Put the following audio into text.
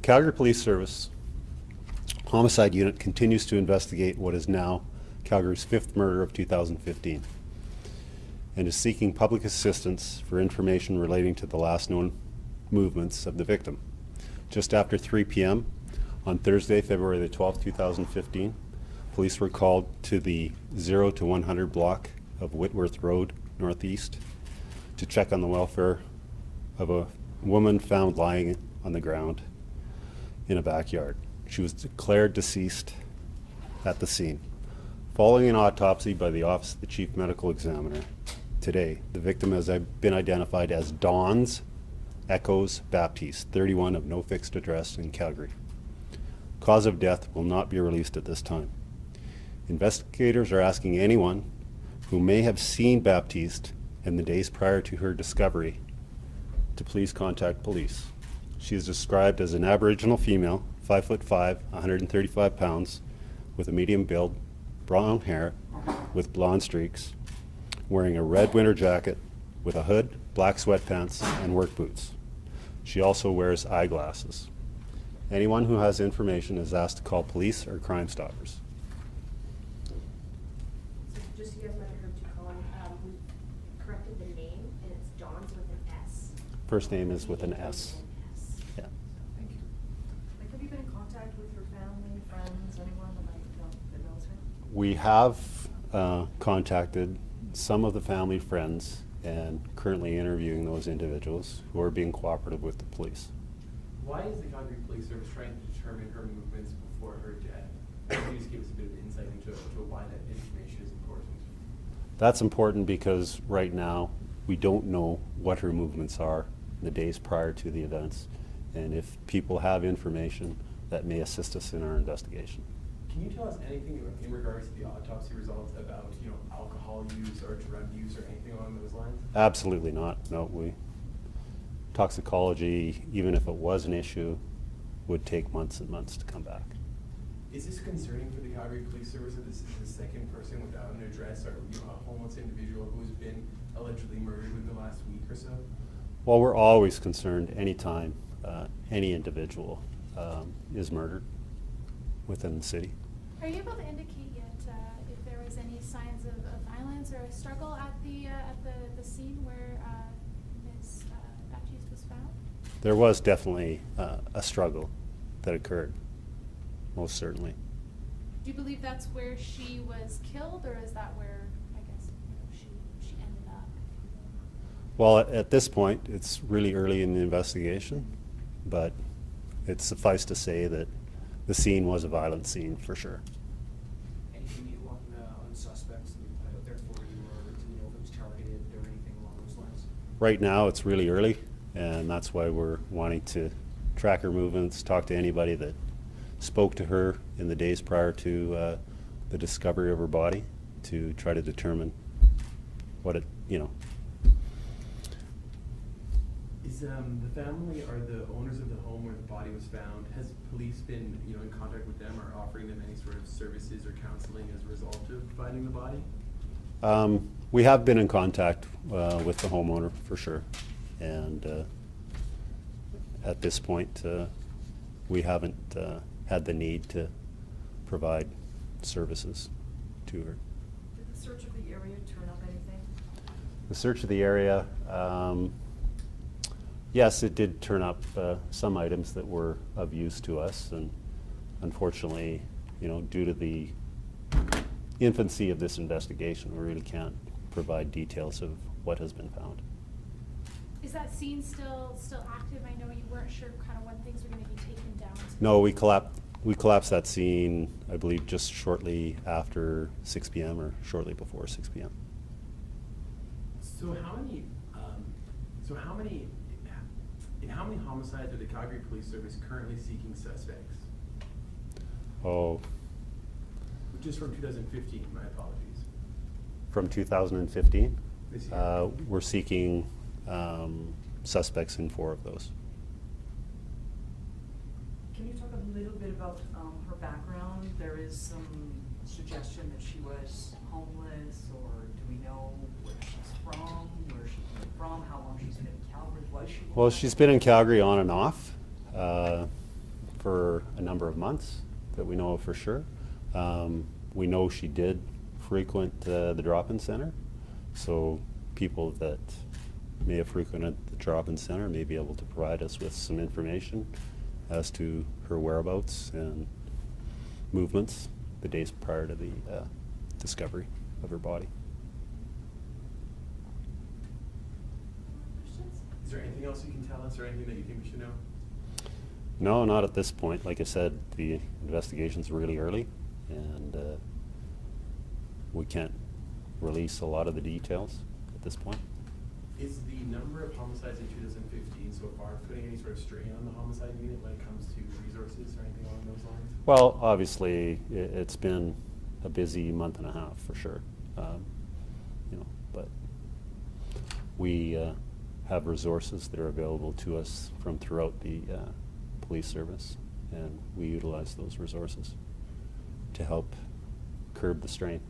Calgary Police Service Homicide Unit continues to investigate what is now Calgary's fifth murder of 2015 and is seeking public assistance for information relating to the last known movements of the victim. Just after 3 p.m. on Thursday, February the 12th, 2015, police were called to the 0 to 100 block of Whitworth Road, Northeast, to check on the welfare of a woman found lying on the ground in a backyard. She was declared deceased at the scene. Following an autopsy by the Office of the Chief Medical Examiner today, the victim has been identified as Dawns Echoes Baptiste, 31, of no fixed address in Calgary. Cause of death will not be released at this time. Investigators are asking anyone who may have seen Baptiste in the days prior to her discovery to please contact police. She is described as an Aboriginal female, 5'5", 135 pounds, with a medium build, brown hair with blonde streaks, wearing a red winter jacket with a hood, black sweatpants, and work boots. She also wears eyeglasses. Anyone who has information is asked to call police or Crime Stoppers. So just so you guys might have heard too, Colin, we corrected the name, and it's Dawns with an S. First name is with an S. Yeah. Thank you. Like, have you been in contact with your family, friends, anyone that might know that knows her? We have contacted some of the family friends and currently interviewing those individuals who are being cooperative with the police. Why is the Calgary Police Service trying to determine her movements before her death? Can you just give us a bit of insight into why that information is important? That's important because right now we don't know what her movements are the days prior to the events, and if people have information that may assist us in our investigation. Can you tell us anything in regards to the autopsy results about, alcohol use or drug use or anything along those lines? Absolutely not. No, toxicology, even if it was an issue, would take months and months to come back. Is this concerning for the Calgary Police Service that this is the second person without an address or a homeless individual who's been allegedly murdered within the last week or so? Well, we're always concerned anytime any individual is murdered within the city. Are you able to indicate yet if there was any signs of violence or a struggle at the scene where Ms. Baptiste was found? There was definitely a struggle that occurred, most certainly. Do you believe that's where she was killed, or is that where, I guess, she ended up? Well, at this point, it's really early in the investigation, but it's suffice to say that the scene was a violent scene for sure. Anything new on suspects that you put out there for you, or do you know if it was targeted or anything along those lines? Right now, it's really early, and that's why we're wanting to track her movements, talk to anybody that spoke to her in the days prior to the discovery of her body to try to determine what it, Is the family or the owners of the home where the body was found, has police been in contact with them or offering them any sort of services or counseling as a result of finding the body? We have been in contact with the homeowner for sure, and at this point we haven't had the need to provide services to her. Did the search of the area turn up anything? The search of the area, yes, it did turn up some items that were of use to us, and unfortunately, due to the infancy of this investigation, we really can't provide details of what has been found. Is that scene still active? I know you weren't sure kind of when things were going to be taken down. No, we collapsed that scene, I believe, just shortly after 6 p.m. or shortly before 6 p.m. So in how many homicides are the Calgary Police Service currently seeking suspects? Oh, Just from 2015, my apologies. from 2015? This year. We're seeking suspects in 4 of those. Can you talk a little bit about her background? There is some suggestion that she was homeless, or do we know where she's from, where she came from, how long she's been in Calgary? Was she? Well, she's been in Calgary on and off. for a number of months that we know of for sure. We know she did frequent the drop-in center, so people that may have frequented the drop-in center may be able to provide us with some information as to her whereabouts and movements the days prior to the discovery of her body. Questions? Is there anything else you can tell us or anything that you think we should know? No, not at this point. Like I said, the investigation's really early, and we can't release a lot of the details at this point. Is the number of homicides in 2015 so far putting any sort of strain on the homicide unit when it comes to resources or anything along those lines? Well, obviously, it's been a busy month and a half for sure. But we have resources that are available to us from throughout the police service, and we utilize those resources to help curb the strain.